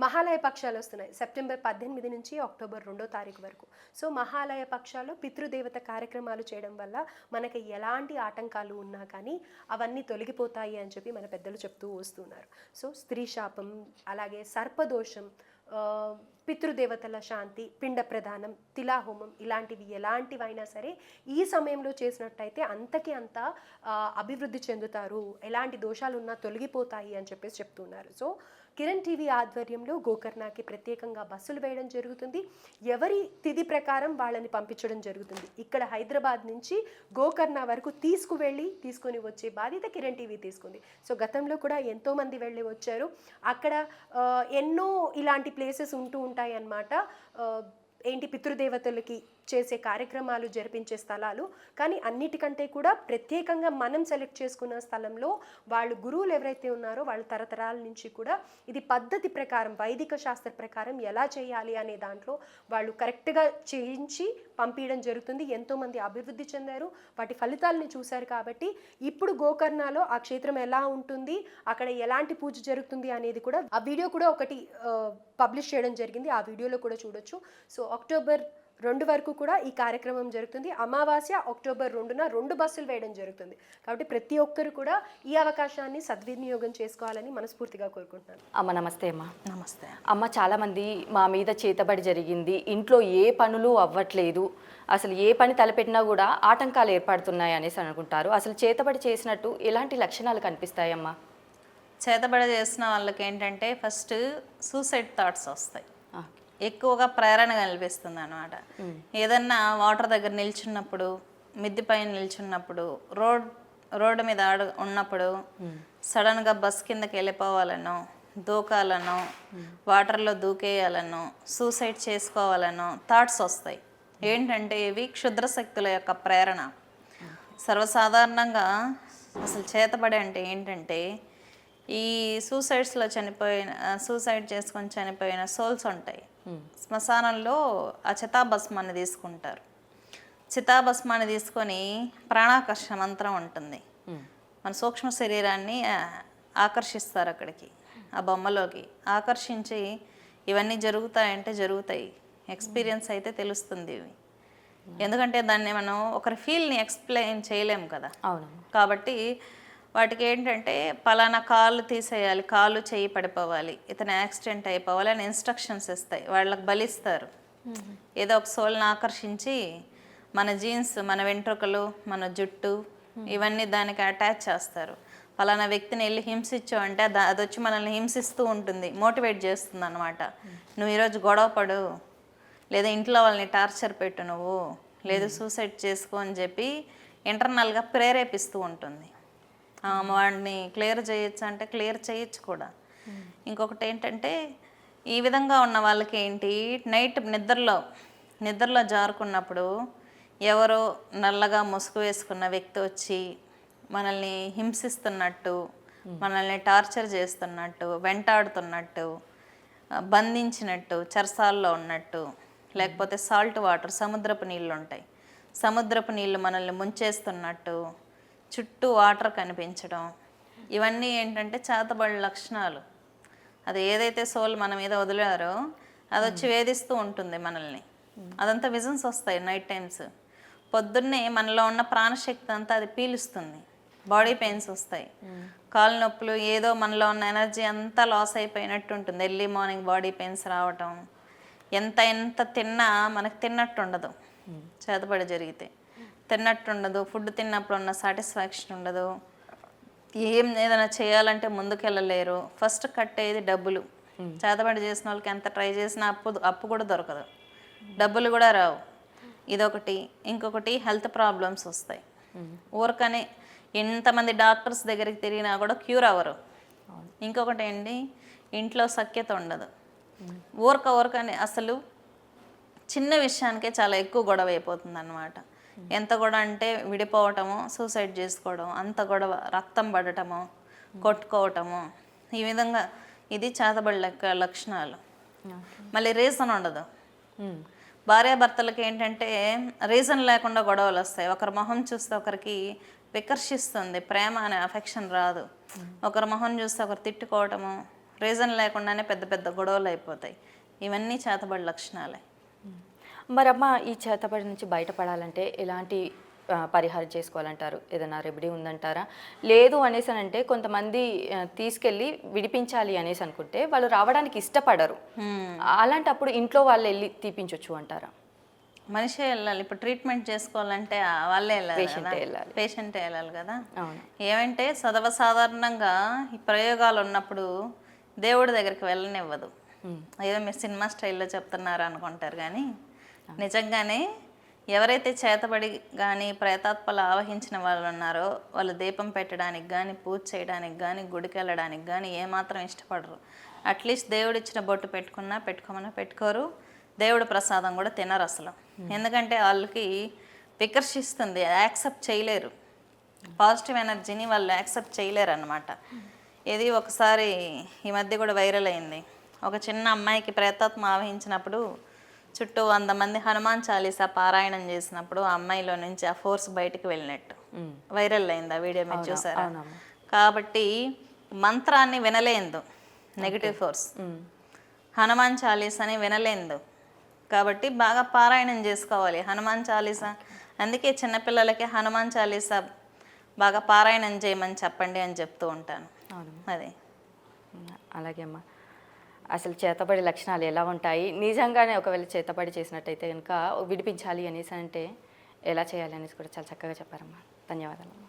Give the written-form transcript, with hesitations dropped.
మహాలయ పక్షాలు వస్తున్నాయి సెప్టెంబర్ 18 నుంచి అక్టోబర్ 2వ తారీఖు వరకు. సో మహాలయ పక్షాల్లో పితృదేవత కార్యక్రమాలు చేయడం వల్ల మనకి ఎలాంటి ఆటంకాలు ఉన్నా కానీ అవన్నీ తొలగిపోతాయి అని చెప్పి మన పెద్దలు చెప్తూ వస్తున్నారు. సో స్త్రీ శాపం, అలాగే సర్పదోషం, పితృదేవతల శాంతి, పిండ ప్రదానం, తిలాహోమం ఇలాంటివి ఎలాంటివైనా సరే ఈ సమయంలో చేసినట్టయితే అంతకి అంత అభివృద్ధి చెందుతారు, ఎలాంటి దోషాలు ఉన్నా తొలగిపోతాయి అని చెప్పేసి చెప్తున్నారు. సో కిరణ్ టీవీ ఆధ్వర్యంలో గోకర్ణకి ప్రత్యేకంగా బస్సులు వేయడం జరుగుతుంది. ఎవరి తిథి ప్రకారం వాళ్ళని పంపించడం జరుగుతుంది. ఇక్కడ హైదరాబాద్ నుంచి గోకర్ణ వరకు తీసుకొని వచ్చే బాధ్యత కిరణ్ టీవీ తీసుకుంది. సో గతంలో కూడా ఎంతోమంది వెళ్ళి వచ్చారు. అక్కడ ఎన్నో ఇలాంటి ప్లేసెస్ ఉంటూ ఉంటాయి అన్నమాట. పితృదేవతలకి చేసే కార్యక్రమాలు జరిపించే స్థలాలు. కానీ అన్నిటికంటే కూడా ప్రత్యేకంగా మనం సెలెక్ట్ చేసుకున్న స్థలంలో వాళ్ళు గురువులు ఎవరైతే ఉన్నారో వాళ్ళ తరతరాల నుంచి కూడా ఇది పద్ధతి ప్రకారం, వైదిక శాస్త్ర ప్రకారం ఎలా చేయాలి అనే దాంట్లో వాళ్ళు కరెక్ట్గా చేయించి పంపించడం జరుగుతుంది. ఎంతోమంది అభివృద్ధి చెందారు, వాటి ఫలితాలని చూశారు. కాబట్టి ఇప్పుడు గోకర్ణలో ఆ క్షేత్రం ఎలా ఉంటుంది, అక్కడ ఎలాంటి పూజ జరుగుతుంది అనేది కూడా ఆ వీడియో కూడా ఒకటి పబ్లిష్ చేయడం జరిగింది. ఆ వీడియోలో కూడా చూడొచ్చు. సో అక్టోబర్ 2 వరకు కూడా ఈ కార్యక్రమం జరుగుతుంది. అమావాస్య అక్టోబర్ 2న 2 బస్సులు వేయడం జరుగుతుంది. కాబట్టి ప్రతి ఒక్కరు కూడా ఈ అవకాశాన్ని సద్వినియోగం చేసుకోవాలని మనస్ఫూర్తిగా కోరుకుంటున్నాను. అమ్మ నమస్తే. అమ్మ నమస్తే. అమ్మ, చాలామంది మా మీద చేతబడి జరిగింది, ఇంట్లో ఏ పనులు అవ్వట్లేదు, అసలు ఏ పని తలపెట్టినా కూడా ఆటంకాలు ఏర్పడుతున్నాయి అనేసి అనుకుంటారు. అసలు చేతబడి చేసినట్టు ఎలాంటి లక్షణాలు కనిపిస్తాయమ్మా? చేతబడి చేసిన వాళ్ళకి ఏంటంటే ఫస్ట్ సూసైడ్ థాట్స్ వస్తాయి, ఎక్కువగా ప్రేరణ కనిపిస్తుంది అనమాట. ఏదన్నా వాటర్ దగ్గర నిల్చున్నప్పుడు, మిద్ది పైన నిల్చున్నప్పుడు, రోడ్డు మీద ఉన్నప్పుడు సడన్గా బస్ కిందకి వెళ్ళిపోవాలనో, దూకాలనో, వాటర్లో దూకేయాలనో, సూసైడ్ చేసుకోవాలనో థాట్స్ వస్తాయి. ఏంటంటే ఇవి క్షుద్ర శక్తుల యొక్క ప్రేరణ. సర్వసాధారణంగా అసలు చేతబడి అంటే ఏంటంటే ఈ సూసైడ్ చేసుకొని చనిపోయిన సోల్స్ ఉంటాయి. శ్మశానంలో ఆ చితాభస్మాన్ని తీసుకుంటారు. చితాభస్మాన్ని తీసుకొని ప్రాణాకర్షణ మంత్రం ఉంటుంది, మన సూక్ష్మ శరీరాన్ని ఆకర్షిస్తారు అక్కడికి, ఆ బొమ్మలోకి ఆకర్షించి ఇవన్నీ జరుగుతాయంటే జరుగుతాయి. ఎక్స్పీరియన్స్ అయితే తెలుస్తుంది ఇవి. ఎందుకంటే దాన్ని మనం ఒకరి ఫీల్ని ఎక్స్ప్లెయిన్ చేయలేము కదా. అవును. కాబట్టి వాటికి ఏంటంటే పలానా కాళ్ళు తీసేయాలి, కాళ్ళు చేయి పడిపోవాలి, ఇతను యాక్సిడెంట్ అయిపోవాలి అని ఇన్స్ట్రక్షన్స్ ఇస్తాయి. వాళ్ళకి బలిస్తారు. ఏదో ఒక సోల్ని ఆకర్షించి మన జీన్స్, మన వెంట్రుకలు, మన జుట్టు ఇవన్నీ దానికి అటాచ్ చేస్తారు. పలానా వ్యక్తిని వెళ్ళి హింసించావు అంటే అది వచ్చి మనల్ని హింసిస్తూ ఉంటుంది, మోటివేట్ చేస్తుంది అనమాట. నువ్వు ఈరోజు గొడవ పడు, లేదా ఇంట్లో వాళ్ళని టార్చర్ పెట్టు, నువ్వు లేదు సూసైడ్ చేసుకో అని చెప్పి ఇంటర్నల్గా ప్రేరేపిస్తూ ఉంటుంది. వాడిని క్లియర్ చేయొచ్చు అంటే క్లియర్ చేయొచ్చు కూడా. ఇంకొకటి ఏంటంటే ఈ విధంగా ఉన్న వాళ్ళకి ఏంటి, నైట్ నిద్రలో జారుకున్నప్పుడు ఎవరో నల్లగా ముసుగు వేసుకున్న వ్యక్తి వచ్చి మనల్ని హింసిస్తున్నట్టు, మనల్ని టార్చర్ చేస్తున్నట్టు, వెంటాడుతున్నట్టు, బంధించినట్టు, చెరసాల్లో ఉన్నట్టు, లేకపోతే సాల్ట్ వాటర్, సముద్రపు నీళ్ళు ఉంటాయి, సముద్రపు నీళ్ళు మనల్ని ముంచేస్తున్నట్టు, చుట్టూ వాటర్ కనిపించడం, ఇవన్నీ ఏంటంటే చేతబడి లక్షణాలు. అది ఏదైతే సోల్ మన మీద వదిలారో అది వచ్చి వేధిస్తూ ఉంటుంది మనల్ని. అదంతా విజన్స్ వస్తాయి నైట్ టైమ్స్. పొద్దున్నే మనలో ఉన్న ప్రాణశక్తి అంతా అది పీలుస్తుంది, బాడీ పెయిన్స్ వస్తాయి, కాళ్ళు నొప్పులు, ఏదో మనలో ఉన్న ఎనర్జీ అంతా లాస్ అయిపోయినట్టు ఉంటుంది. ఎర్లీ మార్నింగ్ బాడీ పెయిన్స్ రావటం, ఎంత తిన్నా మనకు తిన్నట్టు ఉండదు. చేతబడి జరిగితే తిన్నట్టు ఉండదు, ఫుడ్ తిన్నప్పుడు ఉన్న సాటిస్ఫాక్షన్ ఉండదు, ఏదైనా చేయాలంటే ముందుకెళ్ళలేరు. ఫస్ట్ కట్టేది డబ్బులు. చేతబడి చేసిన వాళ్ళకి ఎంత ట్రై చేసినా అప్పు కూడా దొరకదు, డబ్బులు కూడా రావు. ఇదొకటి. ఇంకొకటి హెల్త్ ప్రాబ్లమ్స్ వస్తాయి. ఊరకనే ఎంతమంది డాక్టర్స్ దగ్గరికి తిరిగినా కూడా క్యూర్ అవ్వరు. ఇంకొకటి ఏంటి, ఇంట్లో సఖ్యత ఉండదు. ఊరకనే అసలు చిన్న విషయానికే చాలా ఎక్కువ గొడవ అయిపోతుంది అన్నమాట. ఎంత గొడవ అంటే విడిపోవటము, సూసైడ్ చేసుకోవడం, అంత గొడవ, రక్తం పడటము, కొట్టుకోవటము, ఈ విధంగా ఇది చేతబడి లక్షణాలు. మళ్ళీ రీజన్ ఉండదు. భార్యాభర్తలకి ఏంటంటే రీజన్ లేకుండా గొడవలు వస్తాయి. ఒకరి మొహం చూస్తే ఒకరికి వికర్షిస్తుంది, ప్రేమ అనే అఫెక్షన్ రాదు. ఒకరి మొహం చూస్తే ఒకరు తిట్టుకోవటము, రీజన్ లేకుండానే పెద్ద పెద్ద గొడవలు అయిపోతాయి. ఇవన్నీ చేతబడి లక్షణాలే. మరమ్మ ఈ చేతబడి నుంచి బయటపడాలంటే ఎలాంటి పరిహారం చేసుకోవాలంటారు? ఏదైనా రెమెడీ ఉందంటారా? లేదు అనేసి అంటే కొంతమంది తీసుకెళ్ళి విడిపించాలి అనేసి అనుకుంటే వాళ్ళు రావడానికి ఇష్టపడరు. అలాంటప్పుడు ఇంట్లో వాళ్ళు వెళ్ళి తీపించవచ్చు అంటారా? మనిషే వెళ్ళాలి. ఇప్పుడు ట్రీట్మెంట్ చేసుకోవాలంటే వాళ్ళే వెళ్ళాలి, పేషెంటే వెళ్ళాలి కదా. ఏమంటే సర్వసాధారణంగా ఈ ప్రయోగాలు ఉన్నప్పుడు దేవుడి దగ్గరికి వెళ్ళనివ్వదు. ఏదో మీరు సినిమా స్టైల్లో చెప్తున్నారు అనుకుంటారు, కానీ నిజంగానే ఎవరైతే చేతబడి కానీ ప్రేతాత్మలు ఆవహించిన వాళ్ళు ఉన్నారో వాళ్ళు దీపం పెట్టడానికి కానీ, పూజ చేయడానికి కానీ, గుడికి వెళ్ళడానికి కానీ ఏమాత్రం ఇష్టపడరు. అట్లీస్ట్ దేవుడు ఇచ్చిన బొట్టు పెట్టుకోరు. దేవుడి ప్రసాదం కూడా తినరు అసలు. ఎందుకంటే వాళ్ళకి వికర్షిస్తుంది, యాక్సెప్ట్ చేయలేరు. పాజిటివ్ ఎనర్జీని వాళ్ళు యాక్సెప్ట్ చేయలేరు అన్నమాట. ఇది ఒకసారి ఈ మధ్య కూడా వైరల్ అయింది. ఒక చిన్న అమ్మాయికి ప్రేతాత్మ ఆవహించినప్పుడు చుట్టూ 100 మంది హనుమాన్ చాలీసా పారాయణం చేసినప్పుడు ఆ అమ్మాయిలో నుంచి ఆ ఫోర్స్ బయటికి వెళ్ళినట్టు వైరల్ అయింది. ఆ వీడియో మీరు చూసారా? కాబట్టి మంత్రాన్ని వినలేదు నెగిటివ్ ఫోర్స్, హనుమాన్ చాలీసాని వినలేదు. కాబట్టి బాగా పారాయణం చేసుకోవాలి హనుమాన్ చాలీసా. అందుకే చిన్నపిల్లలకి హనుమాన్ చాలీసా బాగా పారాయణం చేయమని చెప్పండి అని చెప్తూ ఉంటాను. అదే. అలాగే అమ్మా, అసలు చేతబడి లక్షణాలు ఎలా ఉంటాయి, నిజంగానే ఒకవేళ చేతబడి చేసినట్టయితే కనుక విడిపించాలి అనేసి అంటే ఎలా చేయాలి అనేసి కూడా చాలా చక్కగా చెప్పారమ్మా. ధన్యవాదాలు.